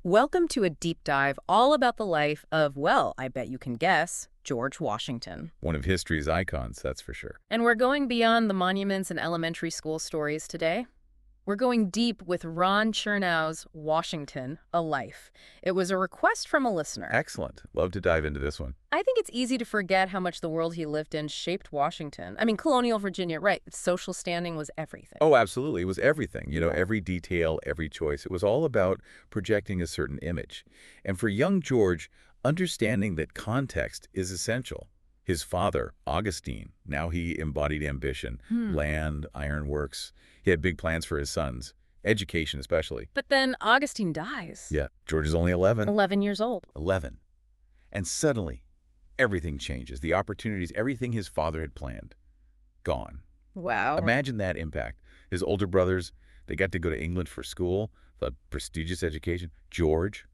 Welcome to a deep dive all about the life of, well, I bet you can guess, George Washington. One of history's icons, that's for sure. And we're going beyond the monuments and elementary school stories today. We're going deep with Ron Chernow's Washington, A Life. It was a request from a listener. Excellent. Love to dive into this one. I think it's easy to forget how much the world he lived in shaped Washington. I mean, colonial Virginia, right? Social standing was everything. Oh, absolutely. It was everything. Every detail, every choice. It was all about projecting a certain image. And for young George, understanding that context is essential. His father, Augustine, now he embodied ambition, land, ironworks. He had big plans for his sons, education especially. But then Augustine dies. Yeah, George is only 11. 11 years old. 11. And suddenly, everything changes. The opportunities, everything his father had planned, gone. Wow. Imagine that impact. His older brothers, they got to go to England for school, the prestigious education. George,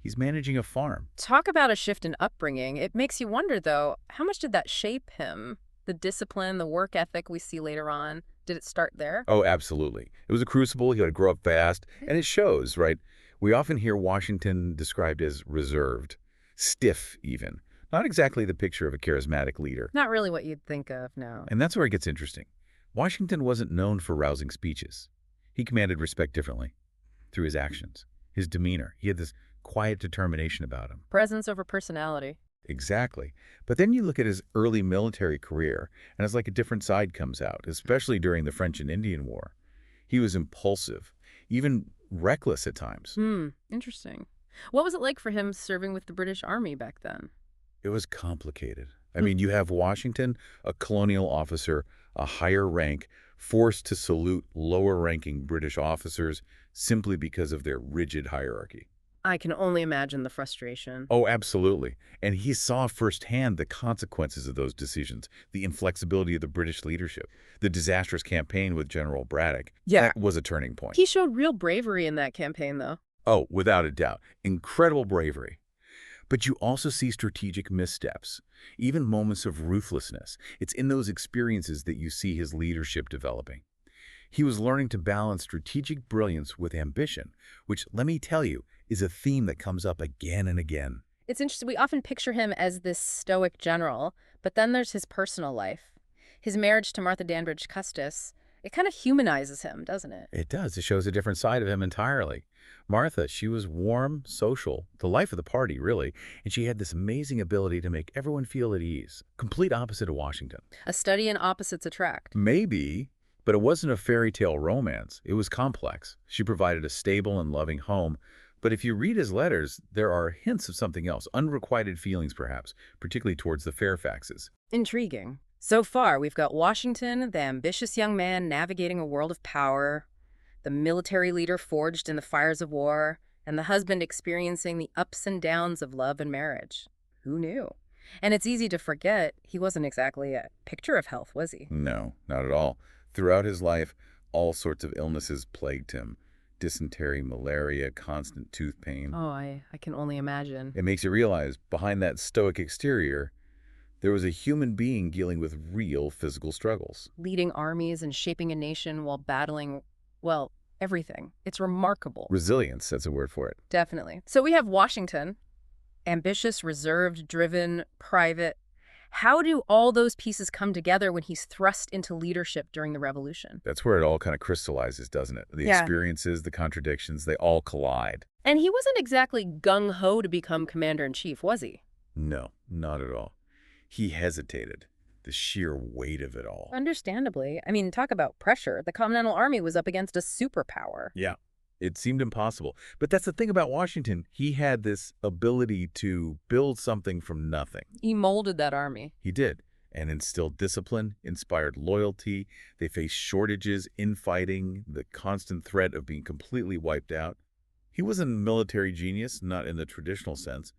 he's managing a farm. Talk about a shift in upbringing. It makes you wonder, though, how much did that shape him? The discipline, the work ethic we see later on, did it start there? Oh, absolutely. It was a crucible. He had to grow up fast. And it shows, right? We often hear Washington described as reserved, stiff even. Not exactly the picture of a charismatic leader. Not really what you'd think of, no. And that's where it gets interesting. Washington wasn't known for rousing speeches. He commanded respect differently, through his actions, his demeanor. He had this quiet determination about him. Presence over personality. Exactly. But then you look at his early military career, and it's like a different side comes out, especially during the French and Indian War. He was impulsive, even reckless at times. Interesting. What was it like for him serving with the British Army back then? It was complicated. I mean, you have Washington, a colonial officer, a higher rank, forced to salute lower-ranking British officers simply because of their rigid hierarchy. I can only imagine the frustration. Oh, absolutely. And he saw firsthand the consequences of those decisions, the inflexibility of the British leadership, the disastrous campaign with General Braddock. Yeah. That was a turning point. He showed real bravery in that campaign, though. Oh, without a doubt. Incredible bravery. But you also see strategic missteps, even moments of ruthlessness. It's in those experiences that you see his leadership developing. He was learning to balance strategic brilliance with ambition, which, let me tell you, is a theme that comes up again and again. It's interesting. We often picture him as this stoic general, but then there's his personal life. His marriage to Martha Danbridge Custis, it kind of humanizes him, doesn't it? It does. It shows a different side of him entirely. Martha, she was warm, social, the life of the party, really, and she had this amazing ability to make everyone feel at ease. Complete opposite of Washington. A study in opposites attract. Maybe, but it wasn't a fairy tale romance. It was complex. She provided a stable and loving home. But if you read his letters, there are hints of something else, unrequited feelings perhaps, particularly towards the Fairfaxes. Intriguing. So far, we've got Washington, the ambitious young man navigating a world of power, the military leader forged in the fires of war, and the husband experiencing the ups and downs of love and marriage. Who knew? And it's easy to forget he wasn't exactly a picture of health, was he? No, not at all. Throughout his life, all sorts of illnesses plagued him. Dysentery, malaria, constant tooth pain. Oh, I can only imagine. It makes you realize, behind that stoic exterior, there was a human being dealing with real physical struggles. Leading armies and shaping a nation while battling, well, everything. It's remarkable. Resilience, that's a word for it. Definitely. So we have Washington, ambitious, reserved, driven, private. How do all those pieces come together when he's thrust into leadership during the Revolution? That's where it all kind of crystallizes, doesn't it? The experiences, the contradictions, they all collide. And he wasn't exactly gung-ho to become commander-in-chief, was he? No, not at all. He hesitated. The sheer weight of it all. Understandably. I mean, talk about pressure. The Continental Army was up against a superpower. Yeah. It seemed impossible. But that's the thing about Washington. He had this ability to build something from nothing. He molded that army. He did. And instilled discipline, inspired loyalty. They faced shortages, infighting, the constant threat of being completely wiped out. He wasn't a military genius, not in the traditional sense,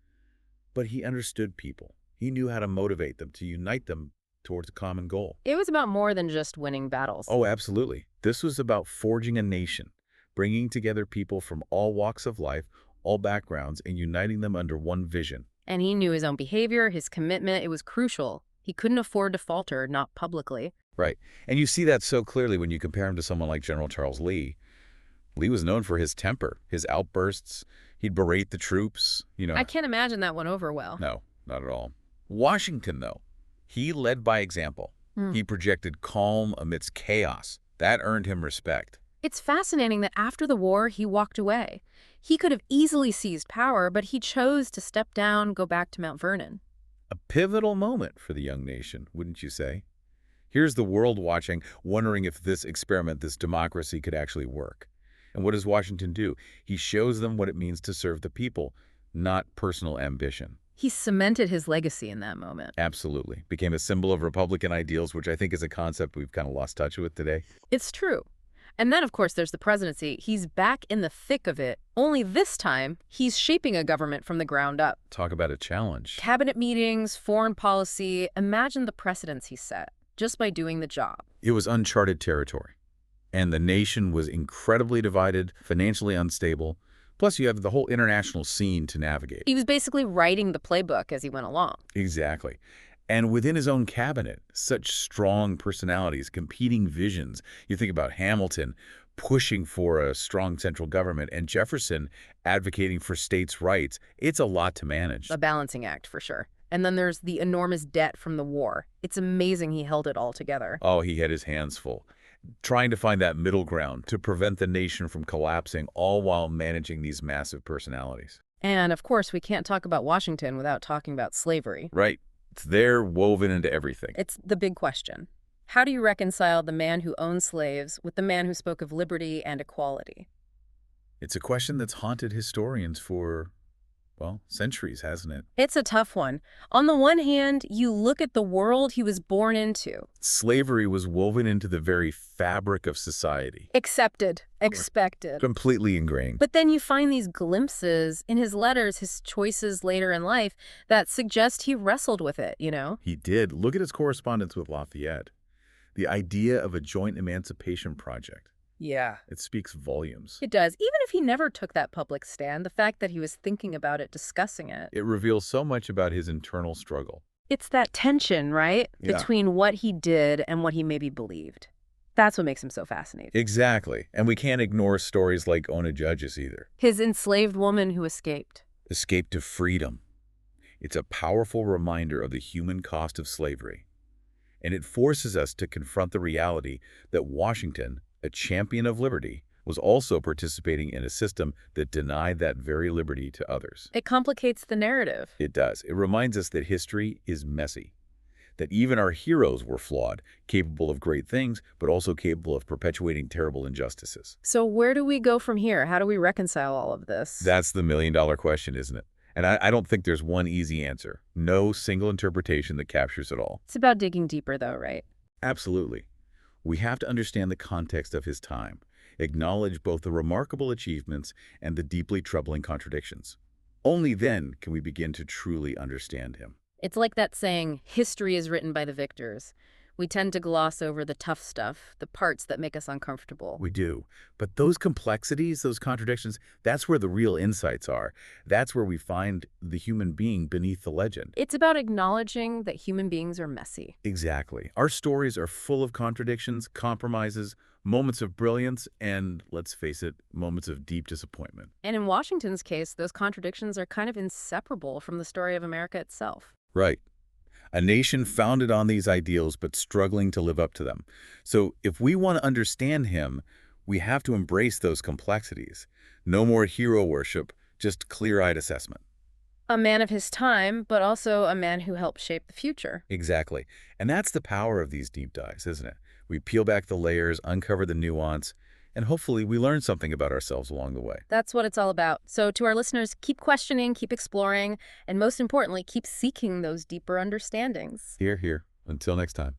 but he understood people. He knew how to motivate them, to unite them towards a common goal. It was about more than just winning battles. Oh, absolutely. This was about forging a nation, bringing together people from all walks of life, all backgrounds, and uniting them under one vision. And he knew his own behavior, his commitment. It was crucial. He couldn't afford to falter, not publicly. Right. And you see that so clearly when you compare him to someone like General Charles Lee. Lee was known for his temper, his outbursts. He'd berate the troops, I can't imagine that went over well. No, not at all. Washington, though, he led by example. He projected calm amidst chaos. That earned him respect. It's fascinating that after the war, he walked away. He could have easily seized power, but he chose to step down, go back to Mount Vernon. A pivotal moment for the young nation, wouldn't you say? Here's the world watching, wondering if this experiment, this democracy, could actually work. And what does Washington do? He shows them what it means to serve the people, not personal ambition. He cemented his legacy in that moment. Absolutely. Became a symbol of Republican ideals, which I think is a concept we've kind of lost touch with today. It's true. And then, of course, there's the presidency. He's back in the thick of it. Only this time, he's shaping a government from the ground up. Talk about a challenge. Cabinet meetings, foreign policy. Imagine the precedents he set just by doing the job. It was uncharted territory. And the nation was incredibly divided, financially unstable. Plus, you have the whole international scene to navigate. He was basically writing the playbook as he went along. Exactly. And within his own cabinet, such strong personalities, competing visions. You think about Hamilton pushing for a strong central government and Jefferson advocating for states' rights. It's a lot to manage. A balancing act, for sure. And then there's the enormous debt from the war. It's amazing he held it all together. Oh, he had his hands full. Trying to find that middle ground to prevent the nation from collapsing, all while managing these massive personalities. And, of course, we can't talk about Washington without talking about slavery. Right. It's there woven into everything. It's the big question. How do you reconcile the man who owned slaves with the man who spoke of liberty and equality? It's a question that's haunted historians for, well, centuries, hasn't it? It's a tough one. On the one hand, you look at the world he was born into. Slavery was woven into the very fabric of society. Accepted. Expected. Completely ingrained. But then you find these glimpses in his letters, his choices later in life, that suggest he wrestled with it, He did. Look at his correspondence with Lafayette. The idea of a joint emancipation project. Yeah. It speaks volumes. It does. Even if he never took that public stand, the fact that he was thinking about it, discussing it. It reveals so much about his internal struggle. It's that tension, right? Yeah. Between what he did and what he maybe believed. That's what makes him so fascinating. Exactly. And we can't ignore stories like Ona Judge's either. His enslaved woman who escaped. Escape to freedom. It's a powerful reminder of the human cost of slavery. And it forces us to confront the reality that Washington, a champion of liberty, was also participating in a system that denied that very liberty to others. It complicates the narrative. It does. It reminds us that history is messy, that even our heroes were flawed, capable of great things, but also capable of perpetuating terrible injustices. So where do we go from here? How do we reconcile all of this? That's the million-dollar question, isn't it? And I don't think there's one easy answer. No single interpretation that captures it all. It's about digging deeper, though, right? Absolutely. We have to understand the context of his time, acknowledge both the remarkable achievements and the deeply troubling contradictions. Only then can we begin to truly understand him. It's like that saying, history is written by the victors. We tend to gloss over the tough stuff, the parts that make us uncomfortable. We do. But those complexities, those contradictions, that's where the real insights are. That's where we find the human being beneath the legend. It's about acknowledging that human beings are messy. Exactly. Our stories are full of contradictions, compromises, moments of brilliance, and, let's face it, moments of deep disappointment. And in Washington's case, those contradictions are kind of inseparable from the story of America itself. Right. A nation founded on these ideals but struggling to live up to them. So if we want to understand him, we have to embrace those complexities. No more hero worship, just clear-eyed assessment. A man of his time, but also a man who helped shape the future. Exactly. And that's the power of these deep dives, isn't it? We peel back the layers, uncover the nuance, and hopefully we learn something about ourselves along the way. That's what it's all about. So to our listeners, keep questioning, keep exploring, and most importantly, keep seeking those deeper understandings. Here, here. Until next time.